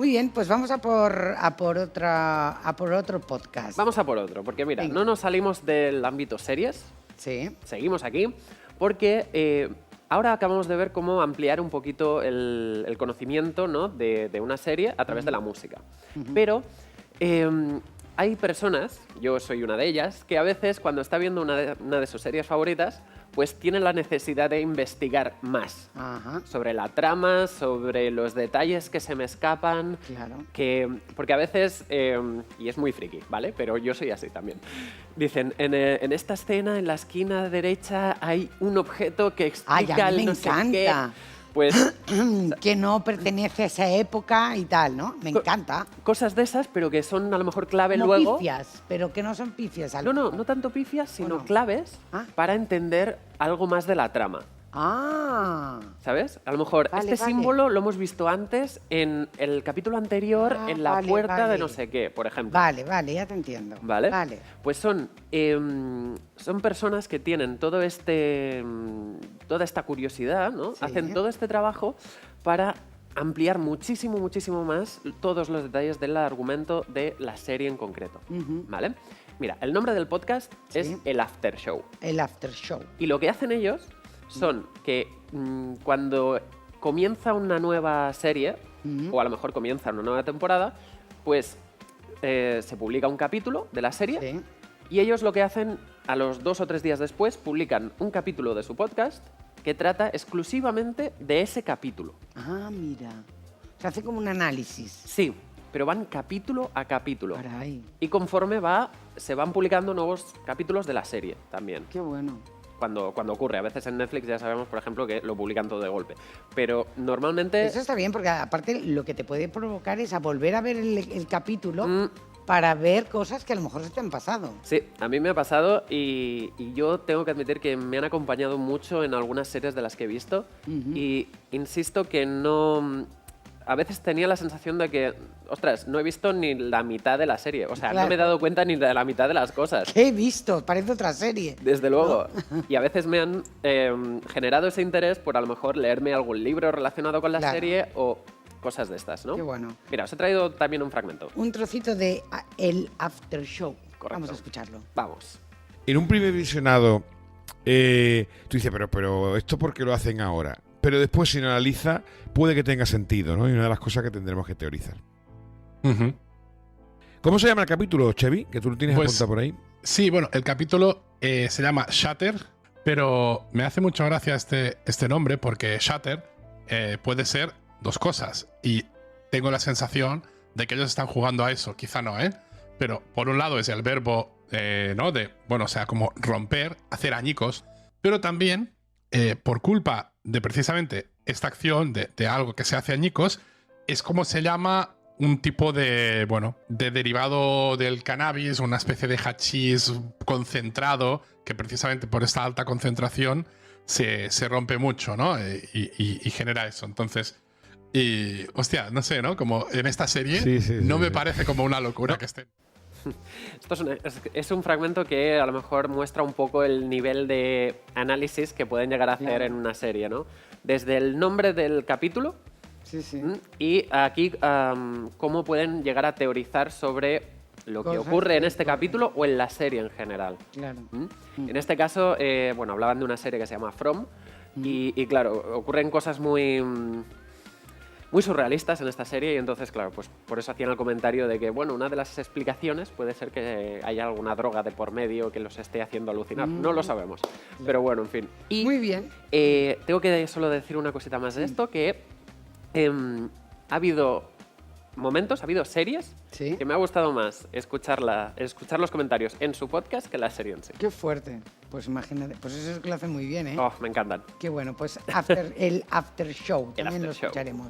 Muy bien, pues vamos a por otro podcast. Vamos a por otro, porque mira, Venga. no nos salimos del ámbito series, Sí. seguimos aquí, porque ahora acabamos de ver cómo ampliar un poquito el conocimiento, ¿no?, de una serie a través de la música. Pero hay personas, yo soy una de ellas, que a veces cuando está viendo una de sus series favoritas, pues tiene la necesidad de investigar más Ajá. sobre la trama, sobre los detalles que se me escapan. Claro. Porque a veces, y es muy friki, ¿vale? Pero yo soy así también. Dicen, en esta escena, en la esquina derecha, hay un objeto que Ay, explica a mí el me no sé qué. encanta. Pues Que no pertenece a esa época y tal, ¿no? Me encanta. cosas de esas, pero que son a lo mejor clave Como luego. pifias, pero que no son pifias. No tanto pifias, sino no? claves Ah. para entender algo más de la trama. Ah. ¿Sabes? A lo mejor Vale, este vale. símbolo lo hemos visto antes en el capítulo anterior, Ah, en la vale, puerta de vale. no sé qué, por ejemplo. Vale, ya te entiendo. ¿Vale? Vale. Pues son personas que tienen toda esta curiosidad, ¿no? Sí. Hacen todo este trabajo para ampliar muchísimo, muchísimo más todos los detalles del argumento de la serie en concreto. ¿Vale? Mira, el nombre del podcast es El After Show. El after show. Y lo que hacen ellos son que cuando comienza una nueva serie, o a lo mejor comienza una nueva temporada, pues se publica un capítulo de la serie Sí. y ellos lo que hacen a los 2 o 3 días después publican un capítulo de su podcast que trata exclusivamente de ese capítulo. Ah, mira. Se hace como un análisis. Sí, pero van capítulo a capítulo. Caray, Y conforme se van publicando nuevos capítulos de la serie también. qué bueno. Cuando ocurre. A veces en Netflix ya sabemos, por ejemplo, que lo publican todo de golpe. Pero normalmente... Eso está bien, porque aparte lo que te puede provocar es a volver a ver el capítulo Mm. para ver cosas que a lo mejor se te han pasado. Sí, a mí me ha pasado y yo tengo que admitir que me han acompañado mucho en algunas series de las que he visto y insisto que no... A veces tenía la sensación de que, ostras, no he visto ni la mitad de la serie. O sea, Claro. no me he dado cuenta ni de la mitad de las cosas. ¿Qué he visto? Parece otra serie. Desde luego. Y a veces me han generado ese interés por a lo mejor leerme algún libro relacionado con la Claro. serie o cosas de estas, ¿no? Qué bueno. Mira, os he traído también un fragmento. Un trocito de el after show. Correcto. Vamos a escucharlo. Vamos. En un primer visionado, tú dices, pero ¿esto por qué lo hacen ahora? Pero después, si lo analiza, puede que tenga sentido, ¿no? Y una de las cosas que tendremos que teorizar. Ujú. ¿Cómo se llama el capítulo, Chevy? Que tú lo tienes Pues- apuntado por ahí. Sí, bueno, el capítulo se llama Shatter, pero me hace mucha gracia este nombre porque Shatter puede ser dos cosas. Y tengo la sensación de que ellos están jugando a eso. Quizá no, ¿eh? Pero por un lado es el verbo, ¿no? O sea, como romper, hacer añicos. Pero también, por culpa de precisamente esta acción de algo que se hace añicos, es como se llama un tipo de derivado del cannabis, una especie de hachís concentrado, que precisamente por esta alta concentración se rompe mucho, ¿no? Y genera eso. Entonces, hostia, no sé, ¿no? Como en esta serie no me parece como una locura que esté. Esto es un fragmento que a lo mejor muestra un poco el nivel de análisis que pueden llegar a hacer Claro. en una serie, ¿no? Desde el nombre del capítulo Sí, sí. y aquí cómo pueden llegar a teorizar sobre lo que Cosas ocurre en que este ocurren. capítulo o en la serie en general. Claro. En este caso, hablaban de una serie que se llama From y claro, ocurren cosas muy surrealistas en esta serie y entonces, claro, pues por eso hacían el comentario de que, bueno, una de las explicaciones puede ser que haya alguna droga de por medio que los esté haciendo alucinar. No lo sabemos. Pero bueno, en fin. Y Muy bien. tengo que solo decir una cosita más de esto, que ha habido momentos, ha habido series Sí. que me ha gustado más escuchar los comentarios en su podcast que la serie en sí. Qué fuerte. Pues imagínate. Pues eso es que lo hacen muy bien, ¿eh? Oh, me encantan. Qué bueno. Pues el after show. El También lo after show. escucharemos.